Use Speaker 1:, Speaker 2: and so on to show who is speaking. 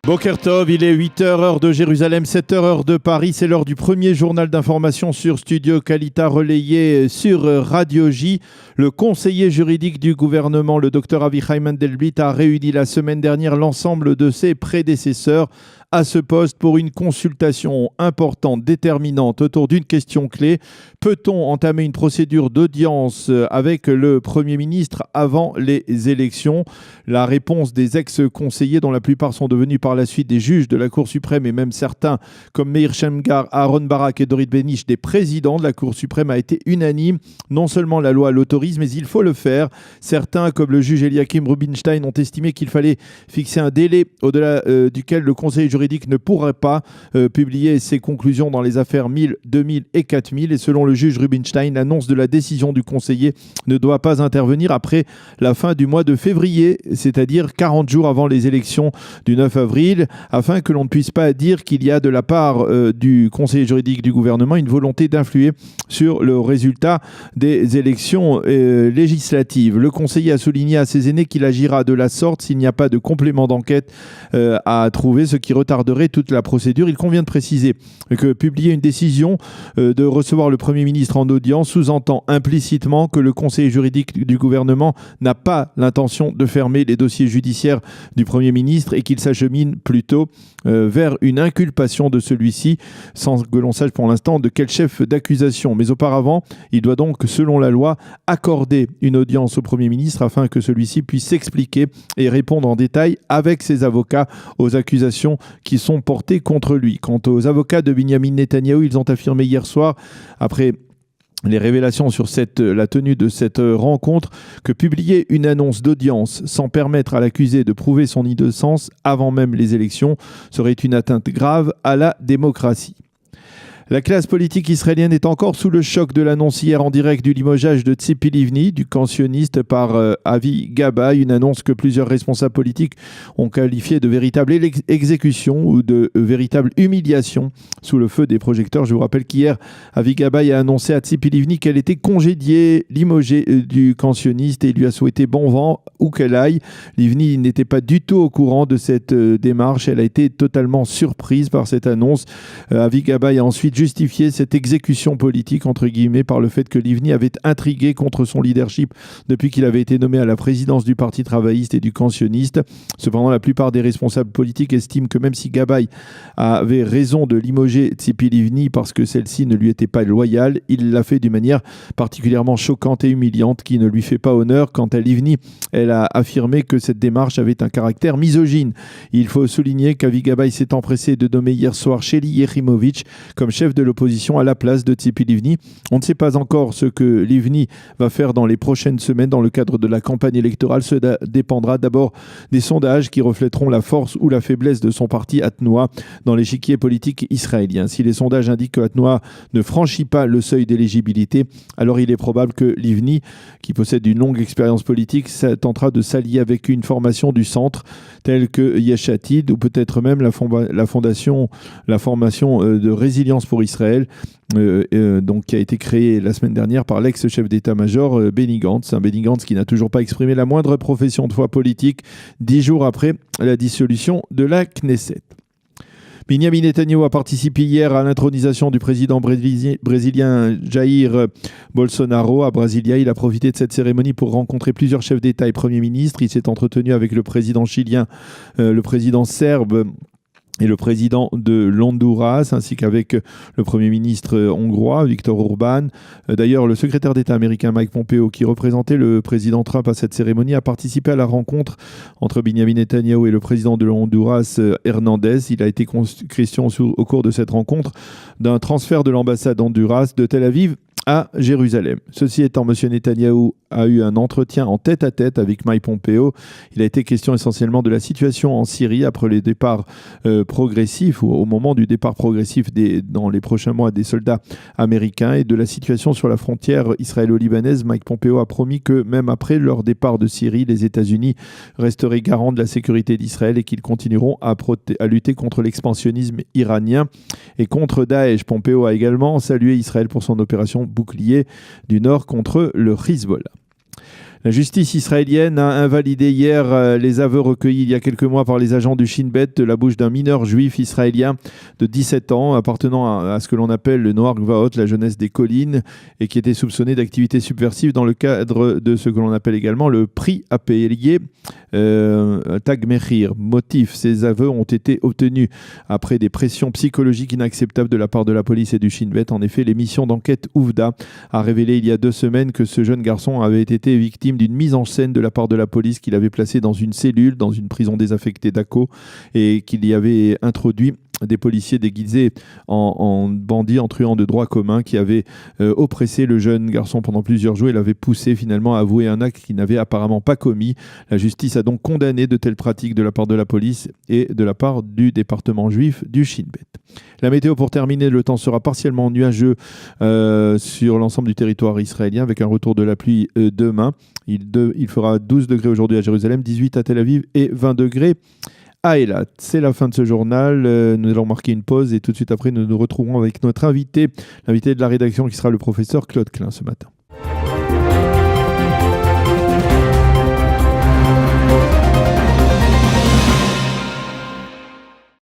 Speaker 1: Boker Tov, il est 8h heure de Jérusalem, 7h heure de Paris. C'est l'heure du premier journal d'information sur Studio Kalita relayé sur Radio J. Le conseiller juridique du gouvernement, le docteur Avichai Mandelblit, a réuni la semaine dernière l'ensemble de ses prédécesseurs à ce poste pour une consultation importante, déterminante autour d'une question clé. Peut-on entamer une procédure d'audience avec le Premier ministre avant les élections ? La réponse des ex-conseillers, dont la plupart sont devenus par la suite des juges de la Cour suprême et même certains comme Meir Shemgar, Aaron Barak et Dorit Benish, des présidents de la Cour suprême, a été unanime. Non seulement la loi l'autorise, mais il faut le faire. Certains, comme le juge Eliakim Rubinstein, ont estimé qu'il fallait fixer un délai au-delà duquel le conseil juridique ne pourrait pas publier ses conclusions dans les affaires 1000, 2000 et 4000. Et selon le juge Rubinstein, l'annonce de la décision du conseiller ne doit pas intervenir après la fin du mois de février, c'est-à-dire 40 jours avant les élections du 9 avril, afin que l'on ne puisse pas dire qu'il y a de la part du conseiller juridique du gouvernement une volonté d'influer sur le résultat des élections législatives. Le conseiller a souligné à ses aînés qu'il agira de la sorte s'il n'y a pas de complément d'enquête à trouver, ce qui retarderait toute la procédure. Il convient de préciser que publier une décision de recevoir le Premier ministre en audience sous-entend implicitement que le conseiller juridique du gouvernement n'a pas l'intention de fermer les dossiers judiciaires du Premier ministre et qu'il s'achemine plutôt vers une inculpation de celui-ci, sans que l'on sache pour l'instant de quel chef d'accusation. Mais auparavant, il doit donc, selon la loi, accorder une audience au Premier ministre afin que celui-ci puisse s'expliquer et répondre en détail avec ses avocats aux accusations qui sont portées contre lui. Quant aux avocats de Binyamin Netanyahou, ils ont affirmé hier soir, après les révélations sur la tenue de cette rencontre, que publier une annonce d'audience sans permettre à l'accusé de prouver son innocence avant même les élections serait une atteinte grave à la démocratie. La classe politique israélienne est encore sous le choc de l'annonce hier en direct du limogeage de Tzipi Livni, du cancioniste, par Avi Gabay, une annonce que plusieurs responsables politiques ont qualifiée de véritable exécution ou de véritable humiliation sous le feu des projecteurs. Je vous rappelle qu'hier, Avi Gabay a annoncé à Tzipi Livni qu'elle était congédiée, limogée du cancioniste, et lui a souhaité bon vent où qu'elle aille. Livni n'était pas du tout au courant de cette démarche. Elle a été totalement surprise par cette annonce. Avi Gabay a ensuite justifier cette exécution politique, entre guillemets, par le fait que Livni avait intrigué contre son leadership depuis qu'il avait été nommé à la présidence du Parti travailliste et du cancioniste. Cependant, la plupart des responsables politiques estiment que même si Gabay avait raison de limoger Tzipi Livni parce que celle-ci ne lui était pas loyale, il l'a fait d'une manière particulièrement choquante et humiliante qui ne lui fait pas honneur. Quant à Livni, elle a affirmé que cette démarche avait un caractère misogyne. Il faut souligner qu'Avi Gabay s'est empressé de nommer hier soir Sheli Yechimowitz comme chef de l'opposition à la place de Tzipi Livni. On ne sait pas encore ce que Livni va faire dans les prochaines semaines dans le cadre de la campagne électorale. Cela dépendra d'abord des sondages qui reflèteront la force ou la faiblesse de son parti Hatnoa dans l'échiquier politique israélien. Si les sondages indiquent que Hatnoa ne franchit pas le seuil d'éligibilité, alors il est probable que Livni, qui possède une longue expérience politique, tentera de s'allier avec une formation du centre telle que Yesh Atid ou peut-être même la formation de résilience pour Israël, donc qui a été créée la semaine dernière par l'ex-chef d'état-major Benny Gantz. Benny Gantz qui n'a toujours pas exprimé la moindre profession de foi politique 10 jours après la dissolution de la Knesset. Binyamin Netanyahou a participé hier à l'intronisation du président brésilien Jair Bolsonaro à Brasilia. Il a profité de cette cérémonie pour rencontrer plusieurs chefs d'État et premiers ministres. Il s'est entretenu avec le président chilien, le président serbe et le président de l'Honduras, ainsi qu'avec le Premier ministre hongrois, Viktor Orban. D'ailleurs, le secrétaire d'État américain Mike Pompeo, qui représentait le président Trump à cette cérémonie, a participé à la rencontre entre Binyamin Netanyahou et le président de l'Honduras, Hernandez. Il a été question au cours de cette rencontre d'un transfert de l'ambassade Honduras de Tel Aviv à Jérusalem. Ceci étant, M. Netanyahou a eu un entretien en tête-à-tête avec Mike Pompeo. Il a été question essentiellement de la situation en Syrie après les départs progressifs, ou au moment du départ progressif dans les prochains mois des soldats américains, et de la situation sur la frontière israélo-libanaise. Mike Pompeo a promis que même après leur départ de Syrie, les États-Unis resteraient garants de la sécurité d'Israël et qu'ils continueront à lutter contre l'expansionnisme iranien et contre Daesh. Pompeo a également salué Israël pour son opération bouclier du Nord contre le Hezbollah. La justice israélienne a invalidé hier les aveux recueillis il y a quelques mois par les agents du Shin Bet de la bouche d'un mineur juif israélien de 17 ans appartenant à ce que l'on appelle le Noar Gvaot, la jeunesse des collines, et qui était soupçonné d'activités subversives dans le cadre de ce que l'on appelle également le prix à payer, Tag Mechir. Motif, ces aveux ont été obtenus après des pressions psychologiques inacceptables de la part de la police et du Shin Bet. En effet, l'émission d'enquête Ouvda a révélé il y a 2 semaines que ce jeune garçon avait été victime d'une mise en scène de la part de la police, qu'il avait placé dans une cellule, dans une prison désaffectée d'Akko, et qu'il y avait introduit des policiers déguisés en bandits, en truands de droit commun, qui avaient oppressé le jeune garçon pendant plusieurs jours et l'avaient poussé finalement à avouer un acte qu'il n'avait apparemment pas commis. La justice a donc condamné de telles pratiques de la part de la police et de la part du département juif du Shin Bet. La météo pour terminer, le temps sera partiellement nuageux sur l'ensemble du territoire israélien avec un retour de la pluie demain. Il fera 12 degrés aujourd'hui à Jérusalem, 18 à Tel Aviv et 20 degrés à Eilat. C'est la fin de ce journal. Nous allons marquer une pause et tout de suite après, nous nous retrouverons avec notre invité, l'invité de la rédaction qui sera le professeur Claude Klein ce matin.